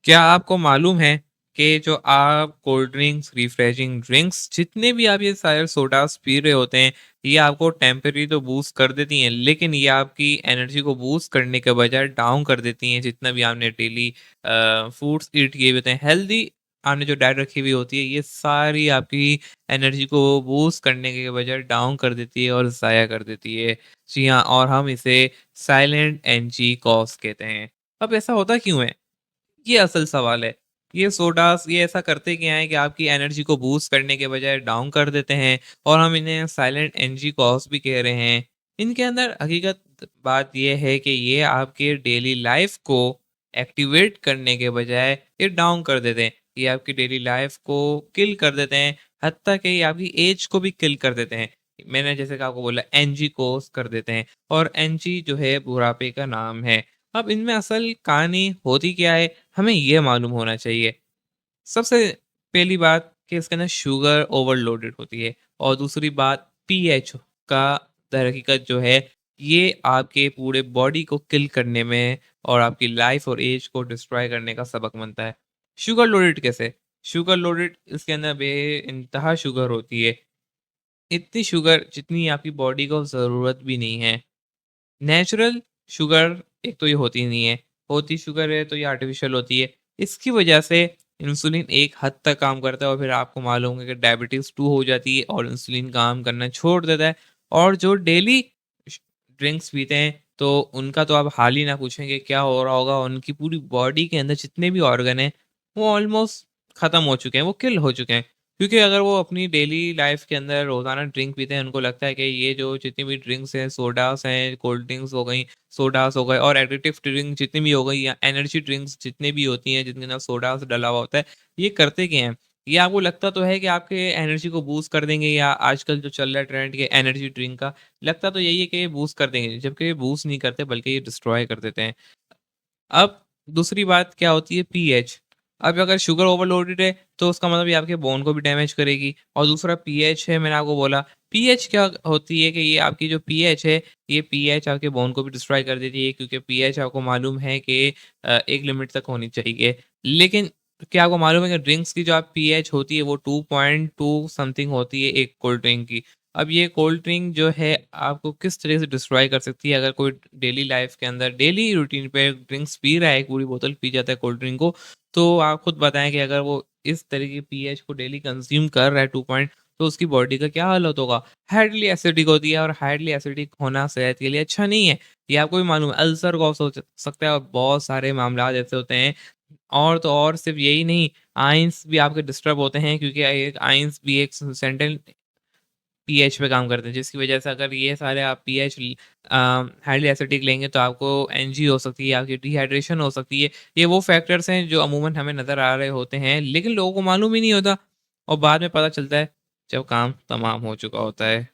क्या आपको मालूम है कि जो आप कोल्ड ड्रिंक्स, रिफ्रेशिंग ड्रिंक्स जितने भी आप ये सारे सोडास पी रहे होते हैं, ये आपको टेम्परेरी तो बूस्ट कर देती हैं, लेकिन ये आपकी एनर्जी को बूस्ट करने के बजाय डाउन कर देती हैं। जितना भी आपने डेली फूड्स ईट किए हुए होते हैं, हेल्दी आपने जो डाइट रखी हुई होती है, ये सारी आपकी एनर्जी को बूस्ट करने के बजाय डाउन कर देती है और ज़ाया कर देती है। जी हाँ, और हम इसे साइलेंट एनर्जी कॉस्ट कहते हैं। अब ऐसा होता क्यों है? ये असल सवाल है। ये सोडास ये ऐसा करते क्या हैं कि आपकी एनर्जी को बूस्ट करने के बजाय डाउन कर देते हैं और हम इन्हें साइलेंट एनर्जी कॉस्ट भी कह रहे हैं। इनके अंदर हकीकत बात ये है कि ये आपके डेली लाइफ को एक्टिवेट करने के बजाय ये डाउन कर देते हैं। ये आपकी डेली लाइफ को किल कर देते हैं, हत्ता कि ये आपकी एज को भी किल कर देते हैं। मैंने जैसे कि आपको बोला एनर्जी कॉस्ट कर देते हैं और एनर्जी जो है बुढ़ापे का नाम है। अब इनमें असल कहानी होती क्या है, हमें ये मालूम होना चाहिए। सबसे पहली बात कि इसके अंदर शुगर ओवरलोडेड होती है और दूसरी बात पीएच का दरहकीकत जो है, ये आपके पूरे बॉडी को किल करने में और आपकी लाइफ और एज को डिस्ट्रॉय करने का सबक बनता है। शुगर लोडेड कैसे? शुगर लोडेड इसके अंदर बेइंतहा शुगर होती है। इतनी शुगर जितनी आपकी बॉडी को ज़रूरत भी नहीं है। नेचुरल शुगर एक तो ये होती नहीं है, होती शुगर है तो ये आर्टिफ़िशियल होती है। इसकी वजह से इंसुलिन एक हद तक काम करता है और फिर आपको मालूम है कि डायबिटीज़ 2 हो जाती है और इंसुलिन काम करना छोड़ देता है। और जो डेली श ड्रिंक्स पीते हैं तो उनका तो आप हाल ही ना पूछें कि क्या हो रहा होगा। उनकी पूरी बॉडी के अंदर जितने भी ऑर्गन हैं, वो ऑलमोस्ट ख़त्म हो चुके हैं, वो किल हो चुके हैं। क्योंकि अगर वो अपनी डेली लाइफ के अंदर रोज़ाना ड्रिंक पीते हैं, उनको लगता है कि ये जो जितनी भी ड्रिंक्स हैं, सोडास हैं, कोल्ड ड्रिंक्स हो गई, सोडास हो गए और एडिटिव ड्रिंक जितनी भी हो गई या एनर्जी ड्रिंक्स जितनी भी होती हैं, जिनके अंदर सोडास डला हुआ होता है, ये करते क्या हैं? ये आपको लगता तो है कि आपके एनर्जी को बूस्ट कर देंगे या आजकल जो चल रहा है ट्रेंड के एनर्जी ड्रिंक का, लगता तो यही है कि ये बूस्ट कर देंगे, जबकि ये बूस्ट नहीं करते बल्कि ये डिस्ट्रॉय कर देते हैं। अब दूसरी बात क्या होती है पीएच। अब अगर शुगर ओवरलोडेड है तो उसका मतलब ये आपके बोन को भी डैमेज करेगी और दूसरा पीएच है मैंने आपको बोला, पीएच क्या होती है कि ये आपकी जो पीएच है, ये पीएच आपके बोन को भी डिस्ट्रॉय कर देती है क्योंकि पीएच आपको मालूम है कि एक लिमिट तक होनी चाहिए। लेकिन क्या आपको मालूम है कि ड्रिंक्स की जो आप पीएच होती है वो 2.2 समथिंग होती है एक कोल्ड ड्रिंक की। अब ये कोल्ड ड्रिंक जो है आपको किस तरह से डिस्ट्रॉय कर सकती है अगर कोई डेली लाइफ के अंदर डेली रूटीन पे ड्रिंक्स पी रहा है, एक पूरी बोतल पी जाता है कोल्ड ड्रिंक को, तो आप खुद बताएँ कि अगर वो इस तरह की पीएच को डेली कंज़्यूम कर रहा है 2 पॉइंट तो उसकी बॉडी का क्या हालत होगा? हाइडली एसिडिक होती है और हाइडली एसिडिक होना सेहत के लिए अच्छा नहीं है। ये आपको भी मालूम है, अल्सर कॉज़ हो सकता है और बहुत सारे मामलात ऐसे होते हैं। और तो और सिर्फ़ यही नहीं, आयन्स भी आपके डिस्टर्ब होते हैं क्योंकि एक आयन्स भी एक सेंट्रल पीएच पे काम करते हैं, जिसकी वजह से अगर ये सारे आप पीएच हाइली एसिडिक लेंगे तो आपको एनजी हो सकती है, आपकी डिहाइड्रेशन हो सकती है। ये वो फैक्टर्स हैं जो अमूमन हमें नज़र आ रहे होते हैं, लेकिन लोगों को मालूम ही नहीं होता और बाद में पता चलता है जब काम तमाम हो चुका होता है।